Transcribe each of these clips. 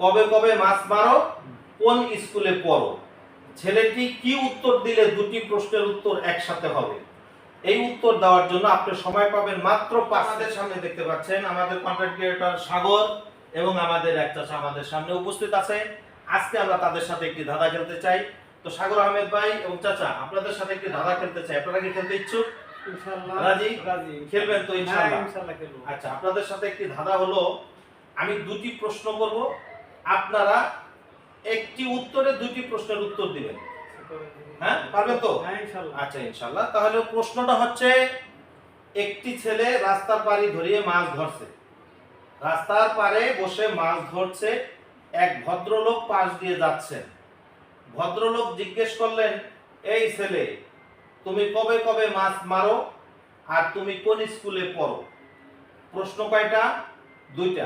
কবে কবে মাছ মারো, কোন স্কুলে পড়ো। ছেলেটি কি উত্তর দিলে দুটি প্রশ্নের উত্তর একসাথে হবে। এই উত্তর দেওয়ার জন্য আপনি সময় পাবেন মাত্র 5। আমাদের সামনে দেখতে পাচ্ছেন আমাদের কন্টেন্ট ক্রিয়েটর সাগর এবং আমাদের এক চাচা আমাদের সামনে উপস্থিত আছে। আজকে আমরা তাদের সাথে একটি ধাঁধা খেলতে চাই। তো সাগর আহমেদ ভাই এবং চাচা আপনাদের সাথে একটি ধাঁধা খেলতে চাই। আপনারা কি খেলতে ইচ্ছুক? ইনশাআল্লাহ রাজি? রাজি। খেলবেন তো ইনশাআল্লাহ? হ্যাঁ, ইনশাআল্লাহ খেলবো। আচ্ছা, আপনাদের সাথে একটি ধাঁধা হলো, আমি দুটি প্রশ্ন করব, আপনারা একটি উত্তরে দুটি প্রশ্নের উত্তর দিবেন। হ্যাঁ, পারবেন তো? হ্যাঁ, ইনশাআল্লাহ। আচ্ছা ইনশাআল্লাহ। তাহলে প্রশ্নটা হচ্ছে, একটি ছেলে রাস্তার পাড়ে ধরিয়ে মাছ ধরছে। রাস্তার পাড়ে বসে মাছ ধরছে, এক ভদ্রলোক পাশ দিয়ে যাচ্ছেন। ভদ্রলোক জিজ্ঞেস করলেন, এই ছেলে, তুমি কবে কবে মাছ মারো আর তুমি কোন স্কুলে পড়ো? প্রশ্ন কয়টা? দুইটা।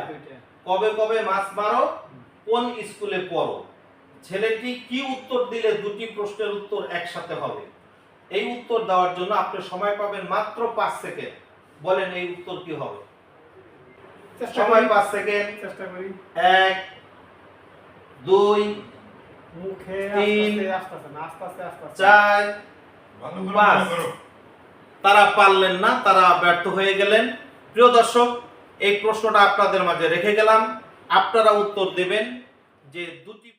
কবে কবে মাছ মারো, কোন স্কুলে পড়ো। ছেলেটি কি উত্তর দিলে দুটি প্রশ্নের উত্তর একসাথে হবে। এই উত্তর দেওয়ার জন্য আপনি সময় পাবেন মাত্র 5 সেকেন্ড। বলেন এই উত্তর কি হবে? সময় 5 সেকেন্ড। চেষ্টা করি। 1 2 মুখে 3 আস্তে আস্তে না, আস্তে আস্তে 4 5। তারা পারলেন না, তারা ব্যর্থ হয়ে গেলেন। প্রিয় দর্শক, এই প্রশ্নটা আপনাদের মাঝে রেখে গেলাম, আপনারা উত্তর দেবেন যে দুটি